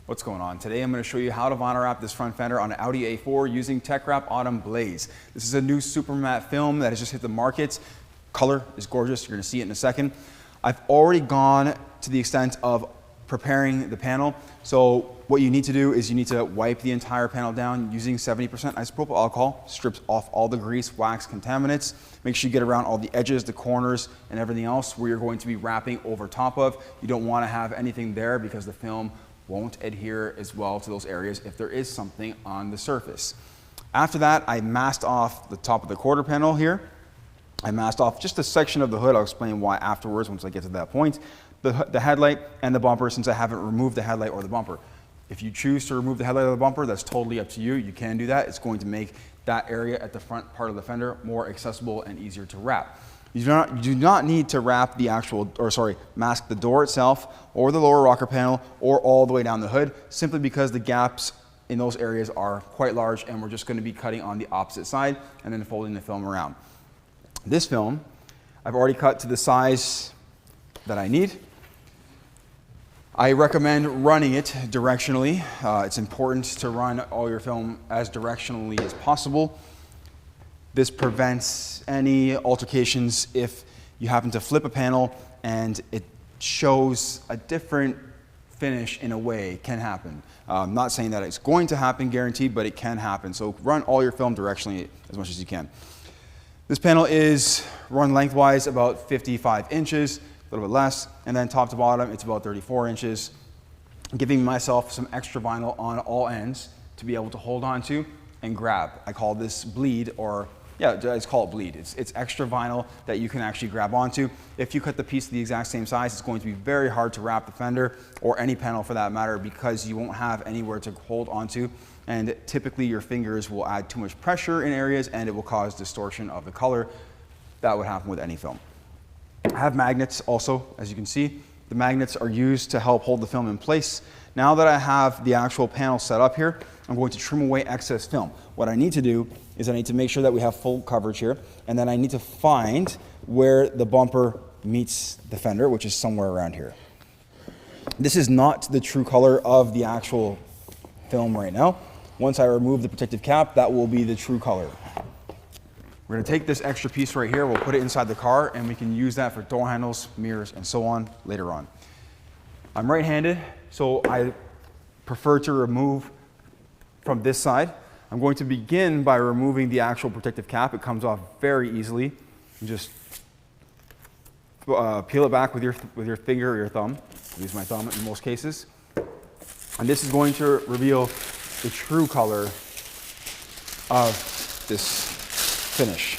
What's going on? Today I'm going to show you how to vinyl wrap this front fender on an Audi A4 using Teckwrap Autumn Blaze. This is a new super matte film that has just hit the market. Color is gorgeous. You're going to see it in a second. I've already gone to the extent of preparing the panel. So what you need to do is you need to wipe the entire panel down using 70% isopropyl alcohol. Strips off all the grease, wax, contaminants. Make sure you get around all the edges, the corners, and everything else where you're going to be wrapping over top of. You don't want to have anything there because the film won't adhere as well to those areas if there is something on the surface. After that, I masked off the top of the quarter panel here. I masked off just a section of the hood. I'll explain why afterwards once I get to that point. The headlight and the bumper, since I haven't removed the headlight or the bumper. If you choose to remove the headlight or the bumper, that's totally up to you. You can do that. It's going to make that area at the front part of the fender more accessible and easier to wrap. You do not need to wrap the mask the door itself or the lower rocker panel or all the way down the hood, simply because the gaps in those areas are quite large and we're just going to be cutting on the opposite side and then folding the film around. This film, I've already cut to the size that I need. I recommend running it directionally. It's important to run all your film as directionally as possible. This prevents any altercations if you happen to flip a panel and it shows a different finish in a way. It can happen. I'm not saying that it's going to happen guaranteed, but it can happen. So run all your film directionally as much as you can. This panel is run lengthwise about 55 inches, a little bit less, and then top to bottom it's about 34 inches, giving myself some extra vinyl on all ends to be able to hold on to and grab. I call this bleed, or yeah, it's called bleed. It's extra vinyl that you can actually grab onto. If you cut the piece the exact same size, it's going to be very hard to wrap the fender or any panel for that matter because you won't have anywhere to hold onto. And typically your fingers will add too much pressure in areas and it will cause distortion of the color. That would happen with any film. I have magnets also, as you can see. The magnets are used to help hold the film in place. Now that I have the actual panel set up here, I'm going to trim away excess film. What I need to do is I need to make sure that we have full coverage here, and then I need to find where the bumper meets the fender, which is somewhere around here. This is not the true color of the actual film right now. Once I remove the protective cap, that will be the true color. We're going to take this extra piece right here, we'll put it inside the car, and we can use that for door handles, mirrors, and so on later on. I'm right-handed, so I prefer to remove from this side. I'm going to begin by removing the actual protective cap. It comes off very easily. You just peel it back with your finger or your thumb. I use my thumb in most cases. And this is going to reveal the true color of this finish.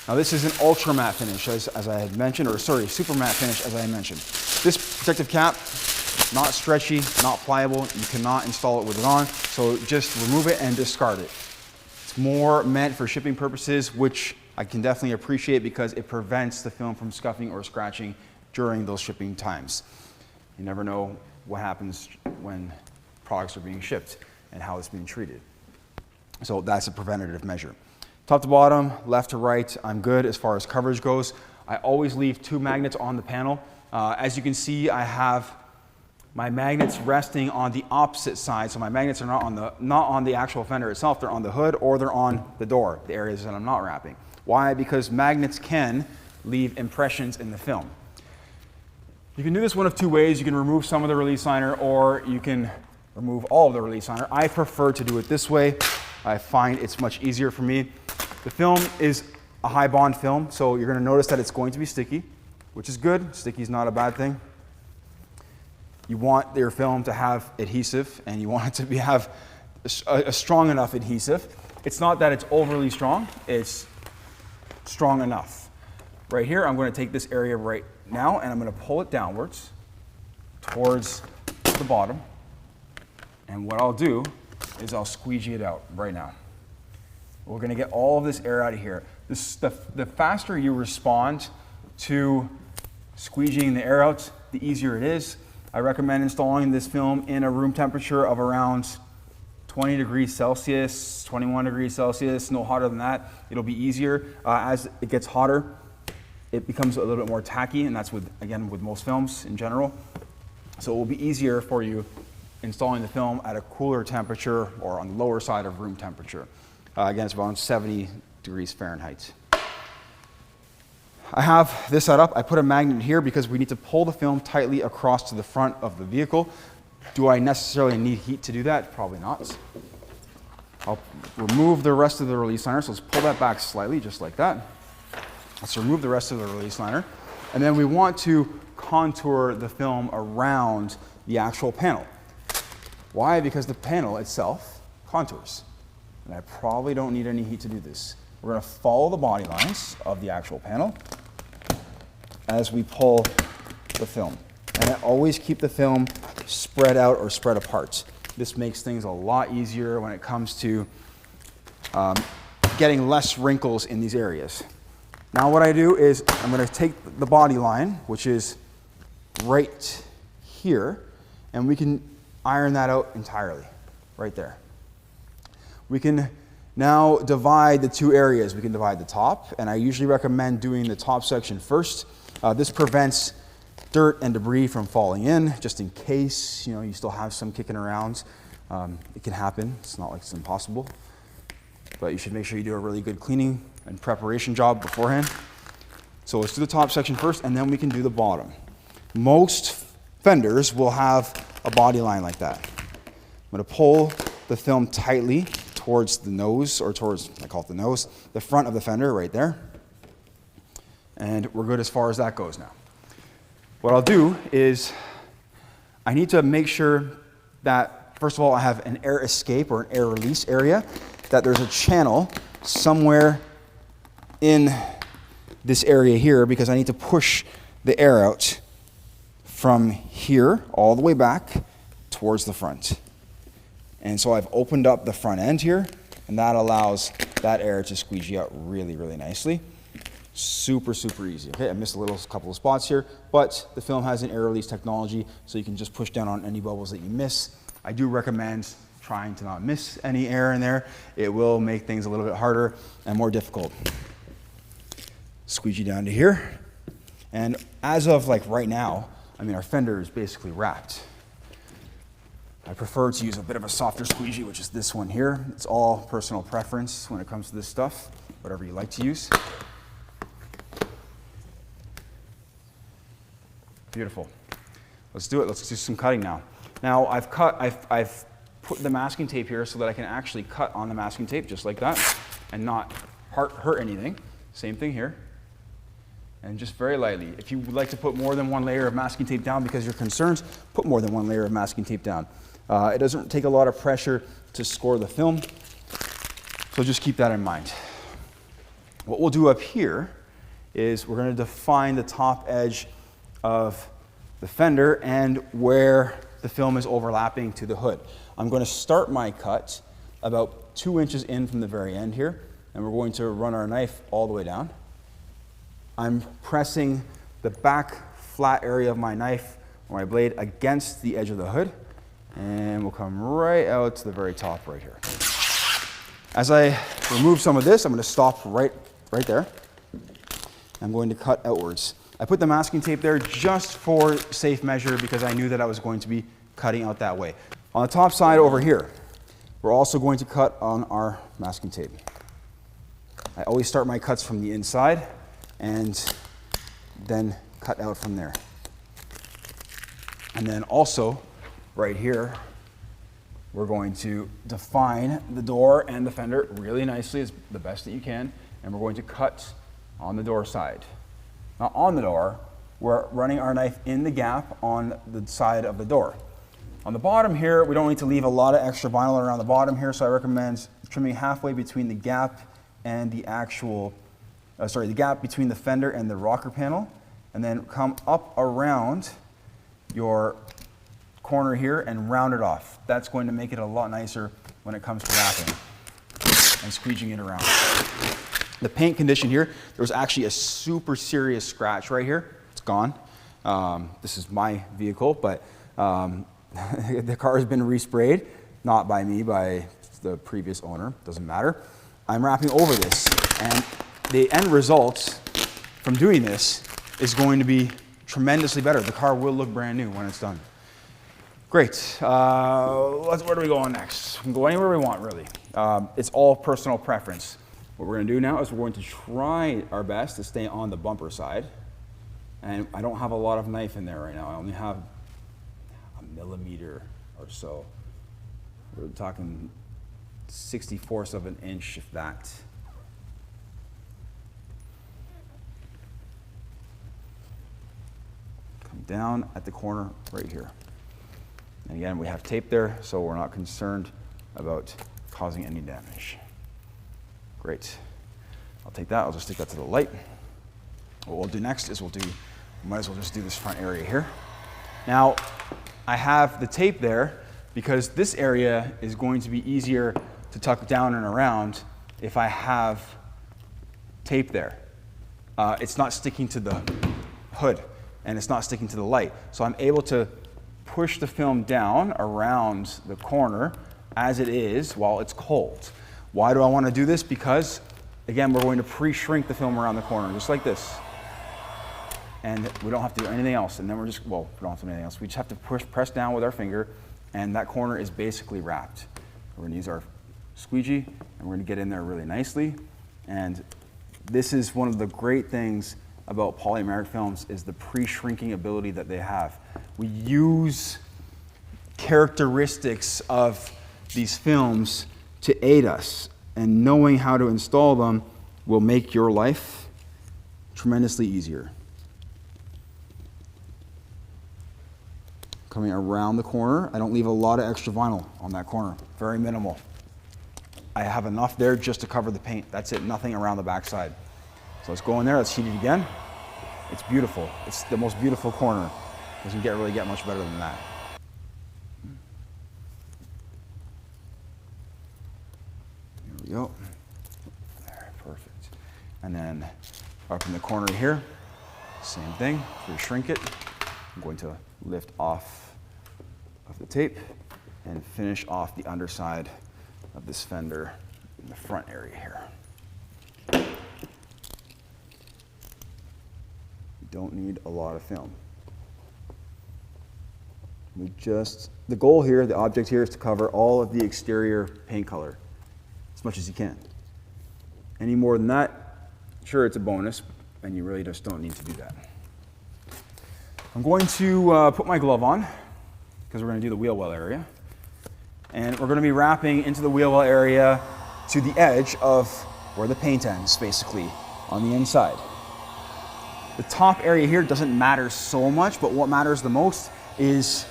Now this is an ultra matte finish as I had mentioned, or sorry, super matte finish as I mentioned. This protective cap, not stretchy, not pliable. You cannot install it with it on, so just remove it and discard it. It's more meant for shipping purposes, which I can definitely appreciate because it prevents the film from scuffing or scratching during those shipping times. You never know what happens when products are being shipped and how it's being treated. So that's a preventative measure. Top to bottom, left to right, I'm good as far as coverage goes. I always leave 2 magnets on the panel. As you can see, I have my magnets resting on the opposite side, so my magnets are not on the actual fender itself. They're on the hood or they're on the door, the areas that I'm not wrapping. Why? Because magnets can leave impressions in the film. You can do this one of 2 ways. You can remove some of the release liner or you can remove all of the release liner. I prefer to do it this way. I find it's much easier for me. The film is a high bond film, so you're going to notice that it's going to be sticky, which is good. Sticky is not a bad thing. You want your film to have adhesive, and you want it to have a strong enough adhesive. It's not that it's overly strong, it's strong enough. Right here, I'm going to take this area right now, and I'm going to pull it downwards towards the bottom. And what I'll do is I'll squeegee it out right now. We're going to get all of this air out of here. The faster you respond to squeegeeing the air out, the easier it is. I recommend installing this film in a room temperature of around 20 degrees Celsius, 21 degrees Celsius, no hotter than that. It'll be easier. As it gets hotter, it becomes a little bit more tacky, and that's again with most films in general. So it will be easier for you installing the film at a cooler temperature or on the lower side of room temperature. Again, it's around 70 degrees Fahrenheit. I have this set up. I put a magnet here because we need to pull the film tightly across to the front of the vehicle. Do I necessarily need heat to do that? Probably not. I'll remove the rest of the release liner. So let's pull that back slightly, just like that. Let's remove the rest of the release liner. And then we want to contour the film around the actual panel. Why? Because the panel itself contours. And I probably don't need any heat to do this. We're going to follow the body lines of the actual panel as we pull the film. And I always keep the film spread out or spread apart. This makes things a lot easier when it comes to getting less wrinkles in these areas. Now what I do is I'm going to take the body line, which is right here, and we can iron that out entirely, right there. We can now divide the two areas. We can divide the top, and I usually recommend doing the top section first. This prevents dirt and debris from falling in, just in case you still have some kicking around. It can happen. It's not like it's impossible, but you should make sure you do a really good cleaning and preparation job beforehand. So let's do the top section first, and then we can do the bottom. Most Fenders will have a body line like that. I'm going to pull the film tightly towards the nose, or towards, I call it the nose, the front of the Fender right there. And we're good as far as that goes now. What I'll do is I need to make sure that, first of all, I have an air escape or an air release area, that there's a channel somewhere in this area here, because I need to push the air out from here all the way back towards the front. And so I've opened up the front end here, and that allows that air to squeegee out really, really nicely. Super, super easy. Okay, I missed a couple of spots here, but the film has an air release technology, so you can just push down on any bubbles that you miss. I do recommend trying to not miss any air in there. It will make things a little bit harder and more difficult. Squeegee down to here. And as of right now, our Fender is basically wrapped. I prefer to use a bit of a softer squeegee, which is this one here. It's all personal preference when it comes to this stuff, whatever you like to use. Beautiful. Let's do it. Let's do some cutting now. Now I've put the masking tape here so that I can actually cut on the masking tape just like that and not hurt anything. Same thing here. And just very lightly. If you would like to put more than one layer of masking tape down because you're concerned, put more than one layer of masking tape down. It doesn't take a lot of pressure to score the film, so just keep that in mind. What we'll do up here is we're going to define the top edge of the Fender and where the film is overlapping to the hood. I'm going to start my cut about 2 inches in from the very end here, and we're going to run our knife all the way down. I'm pressing the back flat area of my knife or my blade against the edge of the hood, and we'll come right out to the very top right here. As I remove some of this, I'm going to stop right there. I'm going to cut outwards. I put the masking tape there just for safe measure because I knew that I was going to be cutting out that way. On the top side over here, we're also going to cut on our masking tape. I always start my cuts from the inside and then cut out from there. And then also, right here, we're going to define the door and the Fender really nicely, as the best that you can, and we're going to cut on the door side. Now on the door, we're running our knife in the gap on the side of the door. On the bottom here, we don't need to leave a lot of extra vinyl around the bottom here, so I recommend trimming halfway between the gap and the actual the gap between the Fender and the rocker panel, and then come up around your corner here and round it off. That's going to make it a lot nicer when it comes to wrapping and squeegeeing it around. The paint condition here, there was actually a super serious scratch right here. It's gone. This is my vehicle, but the car has been resprayed, not by me, by the previous owner, doesn't matter. I'm wrapping over this, and the end result from doing this is going to be tremendously better. The car will look brand new when it's done. Great. Where do we go on next? We can go anywhere we want, really. It's all personal preference. What we're going to do now is we're going to try our best to stay on the bumper side. And I don't have a lot of knife in there right now. I only have a millimeter or so. We're talking 64ths of an inch, if that. Come down at the corner right here. And again, we have tape there, so we're not concerned about causing any damage. Great. I'll take that, I'll just stick that to the light. What we'll do next is might as well just do this front area here. Now, I have the tape there because this area is going to be easier to tuck down and around if I have tape there. It's not sticking to the hood and it's not sticking to the light. So I'm able to push the film down around the corner as it is while it's cold. Why do I want to do this? Because, again, we're going to pre-shrink the film around the corner, just like this. And we don't have to do anything else. And then we don't have to do anything else. We just have to press down with our finger, and that corner is basically wrapped. We're going to use our squeegee, and we're going to get in there really nicely. And this is one of the great things about polymeric films is the pre-shrinking ability that they have. We use characteristics of these films to aid us, and knowing how to install them will make your life tremendously easier. Coming around the corner, I don't leave a lot of extra vinyl on that corner, very minimal. I have enough there just to cover the paint. That's it, nothing around the backside. So let's go in there, let's heat it again. It's beautiful. It's the most beautiful corner. Doesn't really get much better than that. Here we go. There, perfect. And then up in the corner here, same thing. We shrink it. I'm going to lift off of the tape and finish off the underside of this fender in the front area here. Don't need a lot of film. The goal here, the object here is to cover all of the exterior paint color as much as you can. Any more than that, sure, it's a bonus, and you really just don't need to do that. I'm going to put my glove on because we're going to do the wheel well area. And we're going to be wrapping into the wheel well area to the edge of where the paint ends, basically, on the inside. The top area here doesn't matter so much, but what matters the most is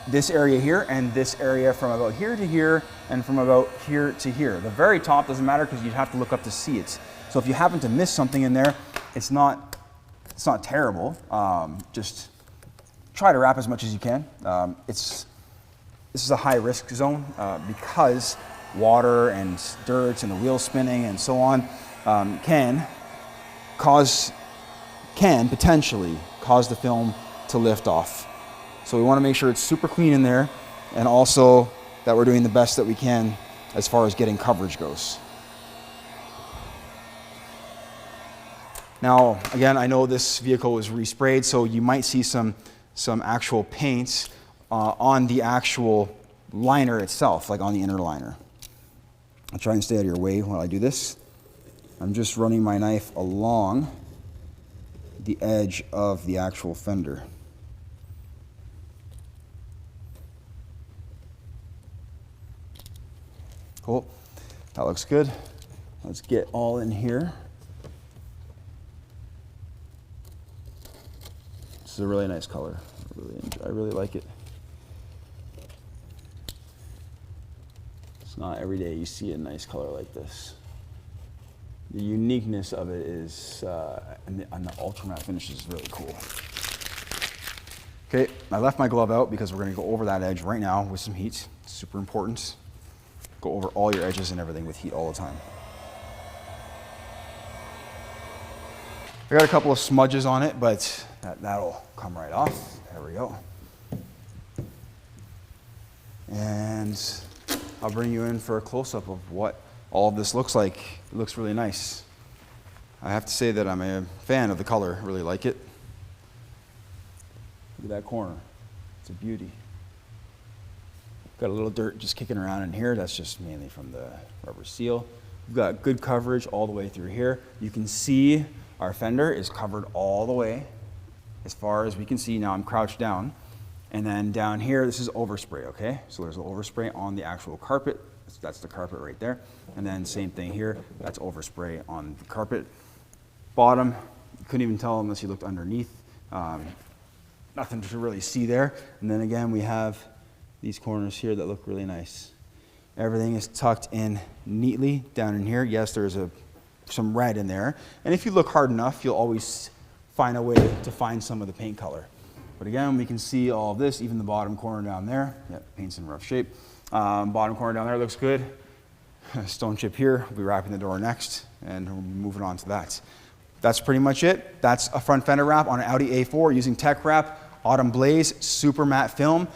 this area here and this area from about here to here and from about here to here. The very top doesn't matter because you'd have to look up to see it. So if you happen to miss something in there, it's not terrible. Just try to wrap as much as you can. This is a high risk zone because water and dirt and the wheel spinning and so on can potentially cause the film to lift off. So we want to make sure it's super clean in there and also that we're doing the best that we can as far as getting coverage goes. Now, again, I know this vehicle was resprayed, so you might see some actual paint on the actual liner itself, like on the inner liner. I'll try and stay out of your way while I do this. I'm just running my knife along the edge of the actual fender. Cool, that looks good. Let's get all in here. This is a really nice color. I really like it. It's not every day you see a nice color like this. The uniqueness of it is, and the ultra matte finish is really cool. Okay, I left my glove out because we're going to go over that edge right now with some heat. It's super important. Go over all your edges and everything with heat all the time. I got a couple of smudges on it, but that'll come right off. There we go. And I'll bring you in for a close-up of what all of this looks like. It looks really nice. I have to say that I'm a fan of the color. I really like it. Look at that corner. It's a beauty. Got a little dirt just kicking around in here. That's just mainly from the rubber seal. We've got good coverage all the way through here. You can see our fender is covered all the way as far as we can see. Now I'm crouched down. And then down here, this is overspray, okay? So there's an overspray on the actual carpet. That's the carpet right there. And then same thing here, that's overspray on the carpet. Bottom, you couldn't even tell unless you looked underneath. Nothing to really see there. And then again, we have these corners here that look really nice. Everything is tucked in neatly down in here. Yes, there's some red in there. And if you look hard enough, you'll always find a way to find some of the paint color. But again, we can see all of this, even the bottom corner down there. Yep, paint's in rough shape. Bottom corner down there looks good. Stone chip here. We'll be wrapping the door next, and we'll be moving on to that. That's pretty much it. That's a front fender wrap on an Audi A4 using Teckwrap Autumn Blaze super matte film.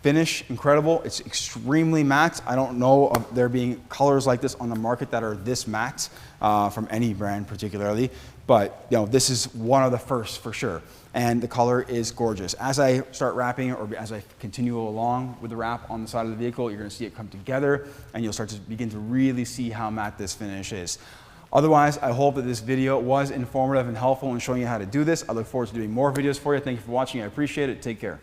Finish, incredible. It's extremely matte. I don't know of there being colors like this on the market that are this matte from any brand particularly, but you know, this is one of the first for sure. And the color is gorgeous. As I start wrapping or as I continue along with the wrap on the side of the vehicle, you're gonna see it come together and you'll start to begin to really see how matte this finish is. Otherwise, I hope that this video was informative and helpful in showing you how to do this. I look forward to doing more videos for you. Thank you for watching. I appreciate it. Take care.